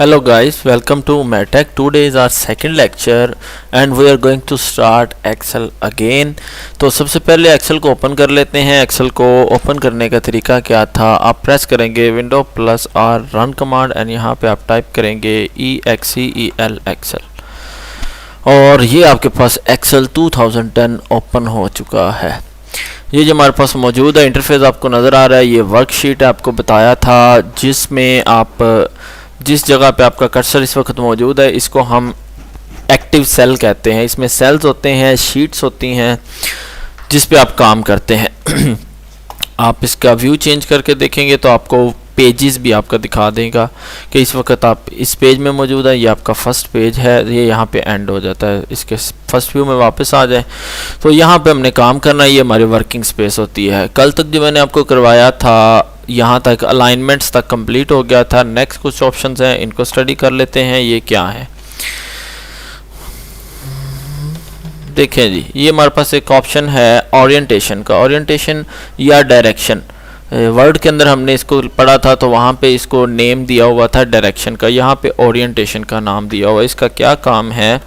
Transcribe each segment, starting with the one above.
Hello guys, welcome to MedTech. Today is our second lecture and we are going to start Excel again. तो सबसे पहले Excel को open कर लेते हैं. Excel को ओपन करने का तरीका क्या था, आप प्रेस करेंगे window plus R run command and यहाँ पे आप टाइप करेंगे EXCEL Excel और ये आपके पास Excel 2010 ओपन हो चुका है. ये जो हमारे पास मौजूद है इंटरफेस आपको नज़र आ रहा है, ये वर्कशीट आपको बताया था जिसमें आप जिस जगह पे आपका कर्सर इस वक्त मौजूद है इसको हम एक्टिव सेल कहते हैं. इसमें सेल्स होते हैं, शीट्स होती हैं जिस पे आप काम करते हैं. आप इसका व्यू चेंज करके देखेंगे तो आपको पेजेस भी आपका दिखा देगा कि इस वक्त आप इस पेज में मौजूद है. ये आपका फर्स्ट पेज है, ये यहाँ पे एंड हो जाता है. इसके फर्स्ट व्यू में वापस आ जाए तो यहाँ पे हमने काम करना है. ये हमारी वर्किंग स्पेस होती है. कल तक जो मैंने आपको करवाया था यहाँ तक अलाइनमेंट्स तक कंप्लीट हो गया था. नेक्स्ट कुछ ऑप्शंस हैं, इनको स्टडी कर लेते हैं. ये क्या है देखें जी, ये हमारे पास एक ऑप्शन है ओरिएंटेशन का. ओरिएंटेशन या डायरेक्शन, वर्ड के अंदर हमने इसको पढ़ा था तो वहाँ पे इसको नेम दिया हुआ था डायरेक्शन का, यहाँ पे ओरिएंटेशन का नाम दिया हुआ. इसका क्या काम है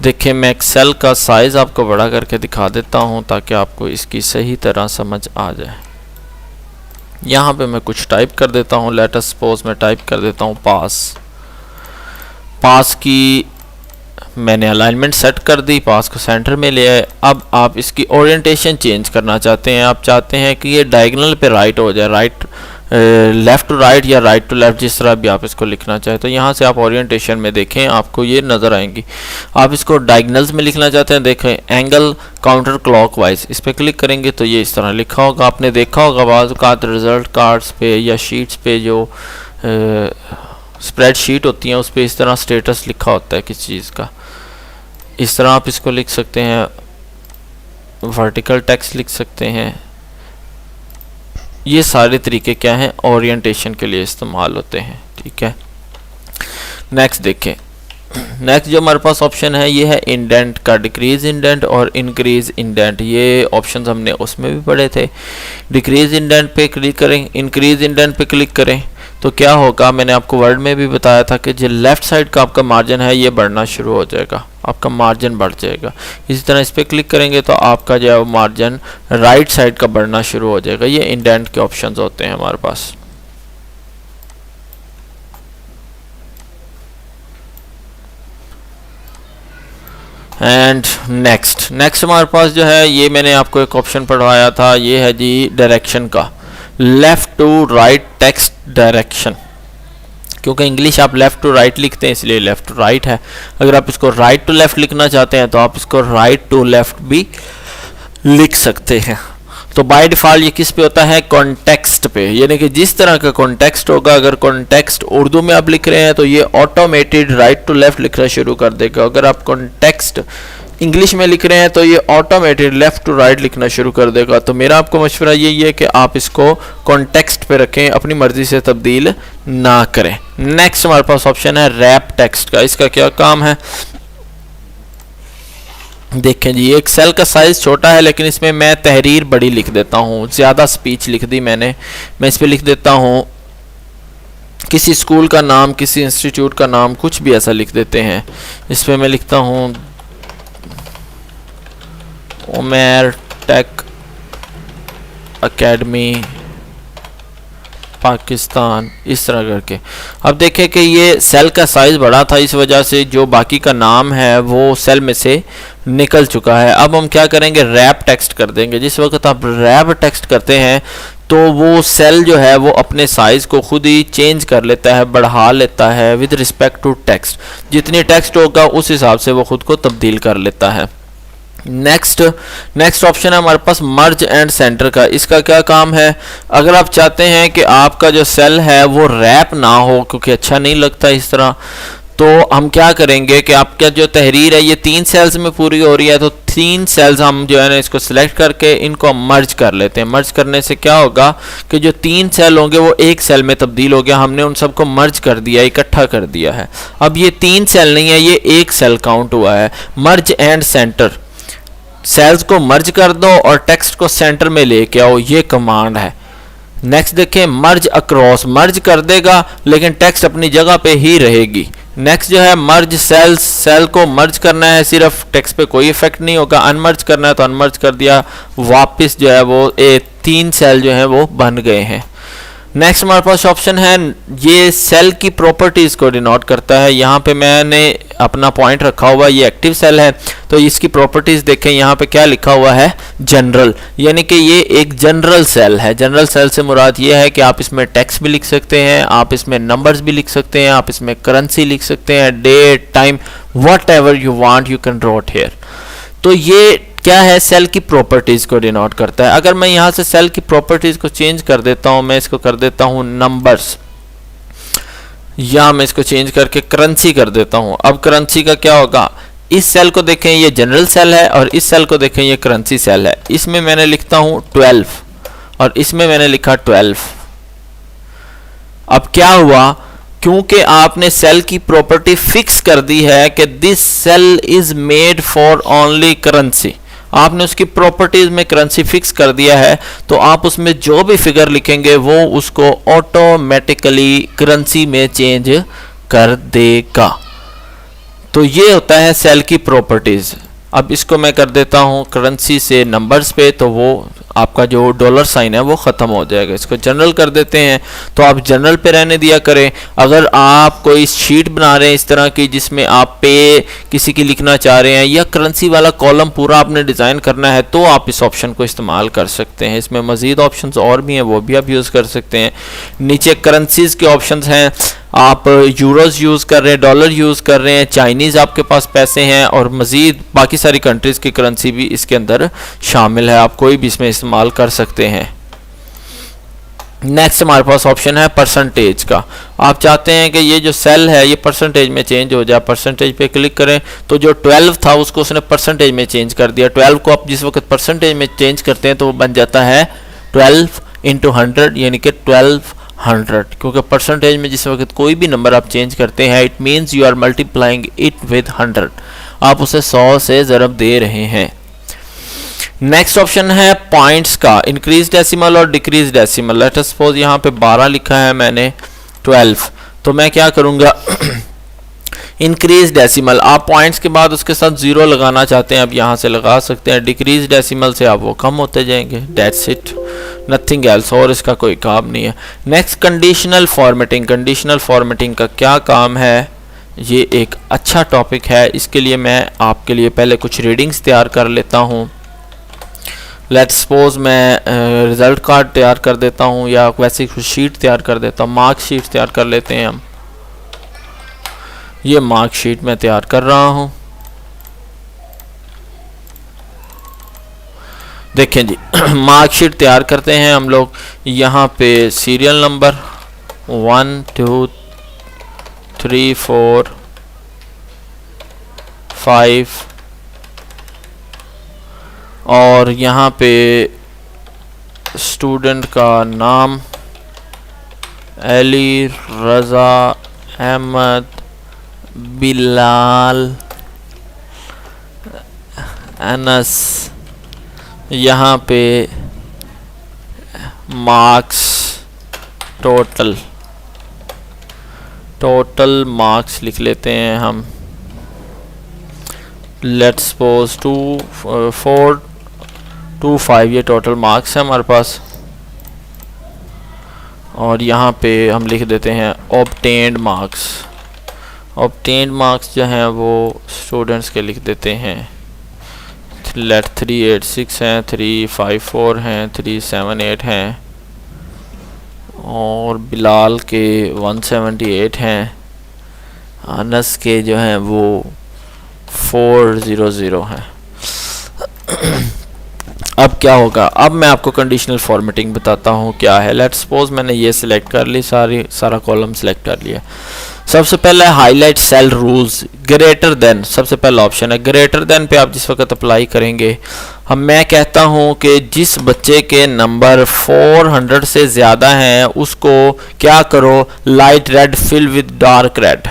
देखें, मैं एक्सेल का साइज़ आपको बड़ा करके दिखा देता हूँ ताकि आपको इसकी सही तरह समझ आ जाए. यहाँ पे मैं कुछ टाइप कर देता हूँ. लेट अस सपोज मैं टाइप कर देता हूँ पास की मैंने अलाइनमेंट सेट कर दी, पास को सेंटर में ले आए. अब आप इसकी ओरिएंटेशन चेंज करना चाहते हैं. आप चाहते हैं कि ये डायगोनल पे राइट हो जाए, राइट लेफ़्ट टू राइट या राइट टू लेफ़्ट, जिस तरह भी आप इसको लिखना चाहें. तो यहाँ से आप ओरिएंटेशन में देखें आपको ये नज़र आएंगी. आप इसको डायगोनल्स में लिखना चाहते हैं, देखें एंगल काउंटर क्लॉकवाइज, इस पर क्लिक करेंगे तो ये इस तरह लिखा होगा. आपने देखा होगा बाज़ औक़ात रिज़ल्ट कार्ड्स पे या शीट्स पे जो स्प्रेडशीट होती हैं उस पर इस तरह स्टेटस लिखा होता है किसी चीज़ का. इस तरह आप इसको लिख सकते हैं, वर्टिकल टेक्स्ट लिख सकते हैं. ये सारे तरीके क्या हैं, ओरिएंटेशन के लिए इस्तेमाल होते हैं. ठीक है, नेक्स्ट देखें. नेक्स्ट जो हमारे पास ऑप्शन है ये है इंडेंट का. डिक्रीज इंडेंट और इंक्रीज इंडेंट, ये ऑप्शंस हमने उसमें भी पढ़े थे. डिक्रीज इंडेंट पे क्लिक करें, इंक्रीज इंडेंट पे क्लिक करें तो क्या होगा, मैंने आपको वर्ड में भी बताया था कि जो लेफ़्ट साइड का आपका मार्जिन है ये बढ़ना शुरू हो जाएगा, आपका मार्जिन बढ़ जाएगा. इसी तरह इस पर क्लिक करेंगे तो आपका जो है वो मार्जिन राइट साइड का बढ़ना शुरू हो जाएगा. ये इंडेंट के ऑप्शंस होते हैं हमारे पास. एंड नेक्स्ट हमारे पास जो है ये मैंने आपको एक ऑप्शन पढ़वाया था, ये है जी डायरेक्शन का. Left to right text direction, क्योंकि इंग्लिश आप लेफ़्ट टू राइट लिखते हैं इसलिए लेफ़्ट टू राइट है. अगर आप इसको राइट टू लेफ़्ट लिखना चाहते हैं तो आप इसको राइट टू लेफ़्ट भी लिख सकते हैं. तो बाय डिफ़ॉल्ट ये किस पे होता है, कॉन्टेक्स्ट पे, यानी कि जिस तरह का कॉन्टेक्स्ट होगा. अगर कॉन्टेक्स्ट उर्दू में आप लिख रहे हैं तो ये ऑटोमेटेड राइट टू लेफ़्ट लिखना शुरू कर देगा. अगर आप कॉन्टेक्स्ट इंग्लिश में लिख रहे हैं तो ये ऑटोमेटेड लेफ़्ट टू राइट लिखना शुरू कर देगा. तो मेरा आपको मशवरा यही है कि आप इसको कॉन्टेक्स्ट पे रखें, अपनी मर्जी से तब्दील ना करें. नेक्स्ट हमारे पास ऑप्शन है रैप टेक्स्ट का. इसका क्या काम है देखें जी, एक सेल का साइज़ छोटा है लेकिन इसमें मैं तहरीर बड़ी लिख देता हूँ, ज़्यादा स्पीच लिख दी मैंने. मैं इस पर लिख देता हूँ किसी स्कूल का नाम, किसी इंस्टीट्यूट का नाम, कुछ भी ऐसा लिख देते हैं. इस पर मैं लिखता हूँ उमेर टेक एकेडमी पाकिस्तान, इस तरह करके. अब देखें कि ये सेल का साइज़ बड़ा था, इस वजह से जो बाकी का नाम है वो सेल में से निकल चुका है. अब हम क्या करेंगे, रैप टेक्स्ट कर देंगे. जिस वक्त आप रैप टेक्स्ट करते हैं तो वो सेल जो है वो अपने साइज़ को खुद ही चेंज कर लेता है, बढ़ा लेता है विद रिस्पेक्ट टू टेक्स्ट. जितनी टेक्स्ट होगा उस हिसाब से वो खुद को तब्दील कर लेता है. नेक्स्ट ऑप्शन है हमारे पास मर्ज एंड सेंटर का. इसका क्या काम है, अगर आप चाहते हैं कि आपका जो सेल है वो रैप ना हो क्योंकि अच्छा नहीं लगता इस तरह, तो हम क्या करेंगे कि आपका जो तहरीर है ये 3 सेल्स में पूरी हो रही है तो 3 सेल्स हम जो है ना इसको सिलेक्ट करके इनको मर्ज कर लेते हैं. मर्ज करने से क्या होगा कि जो 3 सेल होंगे वो एक सेल में तब्दील हो गया. हमने उन सबको मर्ज कर दिया, इकट्ठा कर दिया है. अब ये 3 सेल नहीं है, ये एक सेल काउंट हुआ है. मर्ज एंड सेंटर, सेल्स को मर्ज कर दो और टेक्स्ट को सेंटर में लेके आओ, ये कमांड है. नेक्स्ट देखें मर्ज अक्रॉस, मर्ज कर देगा लेकिन टेक्स्ट अपनी जगह पे ही रहेगी। नेक्स्ट जो है मर्ज सेल्स, सेल को मर्ज करना है, सिर्फ टेक्स्ट पे कोई इफेक्ट नहीं होगा। अनमर्ज करना है तो अनमर्ज कर दिया, वापस जो है वो 3 सेल जो है वो बन गए हैं। नेक्स्ट हमारे पास ऑप्शन है, ये सेल की प्रॉपर्टीज को डिनोट करता है। यहाँ पे मैंने अपना पॉइंट रखा हुआ, ये एक्टिव सेल है तो इसकी प्रॉपर्टीज देखें, यहाँ पे क्या लिखा हुआ है जनरल, यानी कि ये एक जनरल सेल है। जनरल सेल से मुराद ये है कि आप इसमें टेक्स्ट भी लिख सकते हैं, आप इसमें नंबर्स भी लिख सकते हैं, आप इसमें करेंसी लिख सकते हैं, date, time, whatever you want you can wrote here. तो ये क्या है, सेल की प्रॉपर्टीज को डिनोट करता है। अगर मैं यहाँ से सेल की प्रॉपर्टीज को चेंज कर देता हूँ, मैं इसको कर देता हूँ नंबर्स, या मैं इसको चेंज करके करेंसी कर देता हूँ। अब करेंसी का क्या होगा, इस सेल को देखें ये जनरल सेल है और इस सेल को देखें ये करेंसी सेल है। इसमें मैंने लिखता हूँ 12 और इसमें मैंने लिखा 12। अब क्या हुआ, क्योंकि आपने सेल की प्रॉपर्टी फिक्स कर दी है कि this cell is made for only currency, आपने उसकी प्रॉपर्टीज में करेंसी फिक्स कर दिया है, तो आप उसमें जो भी फिगर लिखेंगे वो उसको ऑटोमेटिकली करेंसी में चेंज कर देगा। तो ये होता है सेल की प्रॉपर्टीज। अब इसको मैं कर देता हूँ करेंसी से नंबर्स पे, तो वो आपका जो डॉलर साइन है वो ख़त्म हो जाएगा। इसको जनरल कर देते हैं, तो आप जनरल पे रहने दिया करें। अगर आप कोई शीट बना रहे हैं इस तरह की जिसमें आप पे किसी की लिखना चाह रहे हैं या करेंसी वाला कॉलम पूरा आपने डिज़ाइन करना है, तो आप इस ऑप्शन को इस्तेमाल कर सकते हैं। इसमें मज़ीद ऑप्शंस और भी हैं, वो भी आप यूज़ कर सकते हैं। नीचे करेंसीज़ के ऑप्शंस हैं, आप यूरोज यूज़ कर रहे हैं, डॉलर यूज़ कर रहे हैं, चाइनीज़ आपके पास पैसे हैं, और मज़ीद बाकी सारी कंट्रीज़ की करेंसी भी इसके अंदर शामिल है, आप कोई भी इसमें इस्तेमाल कर सकते हैं। नेक्स्ट हमारे पास ऑप्शन है परसेंटेज का। आप चाहते हैं कि ये जो सेल है ये परसेंटेज में चेंज हो जाए, परसेंटेज पे क्लिक करें तो जो 12 था उसको उसने परसेंटेज में चेंज कर दिया। 12 को आप जिस वक्त परसेंटेज में चेंज करते हैं तो वो बन जाता है 12 इंटू 100, यानी कि 1200, क्योंकि परसेंटेज में जिस वक्त कोई भी नंबर आप चेंज करते हैं it means you are multiplying it with 100, आप उसे 100 से ज़रब दे रहे हैं। नेक्स्ट ऑप्शन है पॉइंट्स का, इंक्रीज डेसिमल और decrease decimal. Let us suppose यहाँ पे 12 लिखा है मैंने 12, तो मैं क्या करूँगा इंक्रीज डेसिमल, आप पॉइंट्स के बाद उसके साथ 0 लगाना चाहते हैं, अब यहाँ से लगा सकते हैं। डिक्रीज डेसिमल से आप वो कम होते जाएंगे, डेट्स इट, नथिंग एल्स, और इसका कोई काम नहीं है। Next conditional formatting. Conditional formatting का क्या काम है, ये एक अच्छा टॉपिक है। इसके लिए मैं आपके लिए पहले कुछ रीडिंग्स तैयार कर लेता हूँ। लेट्स सपोज मैं रिज़ल्ट कार्ड तैयार कर देता हूँ, या वैसे कुछ शीट तैयार कर देता हूँ, मार्क शीट तैयार कर लेते हैं हम। ये मार्क शीट मैं तैयार कर रहा हूँ, देखें जी मार्क शीट तैयार करते हैं हम लोग। यहाँ पे सीरियल नंबर 1 2 3 4 5 और यहाँ पे स्टूडेंट का नाम अली, रज़ा, अहमद, बिलाल, अनस। यहाँ पे मार्क्स, टोटल मार्क्स लिख लेते हैं हम। लेट्स सपोज 425 ये टोटल मार्क्स है हमारे पास। और यहाँ पे हम लिख देते हैं ऑब्टेन्ड मार्क्स। ऑब्टेन्ड मार्क्स जो हैं वो स्टूडेंट्स के लिख देते हैं। लेट 386 हैं, 354 हैं, 378 हैं, और बिलाल के 178 हैं, अनस के जो हैं वो 400 हैं। अब क्या होगा, अब मैं आपको कंडीशनल फॉर्मेटिंग बताता हूँ क्या है। लेट्स सपोज मैंने ये सिलेक्ट कर ली, सारा कॉलम सिलेक्ट कर लिया। सबसे पहले highlight cell rules, greater than सबसे पहला ऑप्शन है। ग्रेटर देन पे आप जिस वक्त अप्लाई करेंगे, मैं कहता हूँ कि जिस बच्चे के नंबर 400 से ज़्यादा हैं उसको क्या करो, light red fill with dark red,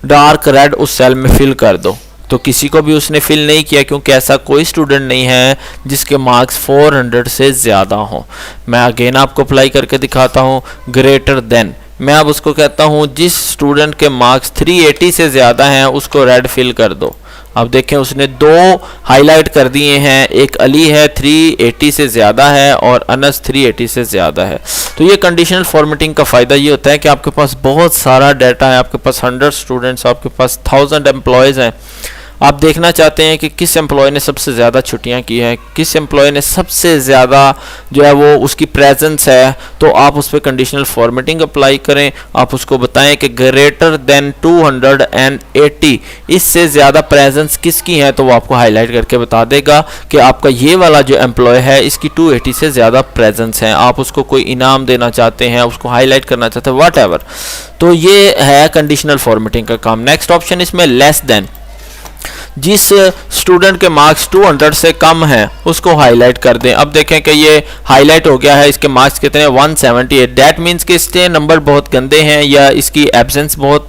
dark red उस सेल में फिल कर दो। तो किसी को भी उसने फिल नहीं किया, क्योंकि ऐसा कोई स्टूडेंट नहीं है जिसके मार्क्स 400 से ज़्यादा हों। मैं अगेन आपको अप्लाई करके दिखाता हूँ। ग्रेटर देन, मैं अब उसको कहता हूँ जिस स्टूडेंट के मार्क्स 380 से ज़्यादा हैं उसको रेड फिल कर दो। अब देखें उसने दो हाईलाइट कर दिए हैं, एक अली है 380 से ज़्यादा है और अनस 380 से ज़्यादा है। तो ये कंडीशनल फॉर्मेटिंग का फ़ायदा ये होता है कि आपके पास बहुत सारा डाटा है, आपके पास 100 स्टूडेंट्स, आपके पास 1000 एम्प्लॉयज़ हैं। आप देखना चाहते हैं कि किस एम्प्लॉय ने सबसे ज़्यादा छुट्टियां की हैं, किस एम्प्लॉय ने सबसे ज़्यादा जो है वो उसकी प्रेजेंस है, तो आप उस पर कंडीशनल फॉर्मेटिंग अप्लाई करें। आप उसको बताएं कि ग्रेटर देन 280, इससे ज़्यादा प्रेजेंस किसकी है, तो वो आपको हाईलाइट करके बता देगा कि आपका ये वाला जो एम्प्लॉय है इसकी 280 से ज़्यादा प्रेजेंस है। आप उसको कोई इनाम देना चाहते हैं, उसको हाईलाइट करना चाहते हैं, वट एवर। तो ये है कंडीशनल फॉर्मेटिंग का काम। नेक्स्ट ऑप्शन इसमें लेस देन, जिस स्टूडेंट के मार्क्स 200 से कम हैं उसको हाईलाइट कर दें। अब देखें कि ये हाईलाइट हो गया है, इसके मार्क्स कितने 178। दैट मीन्स कि इसके नंबर बहुत गंदे हैं या इसकी एब्सेंस बहुत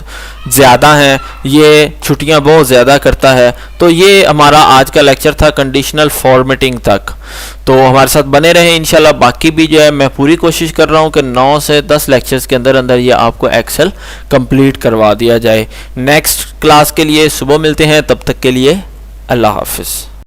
ज़्यादा हैं, ये छुट्टियां बहुत ज़्यादा करता है। तो ये हमारा आज का लेक्चर था कंडीशनल फॉर्मेटिंग तक। तो हमारे साथ बने रहें इंशाल्लाह। बाकी भी जो है मैं पूरी कोशिश कर रहा हूँ कि 9 से 10 लेक्चर्स के अंदर अंदर ये आपको एक्सेल कंप्लीट करवा दिया जाए। नेक्स्ट क्लास के लिए सुबह मिलते हैं, तब तक के लिए अल्लाह हाफिज़।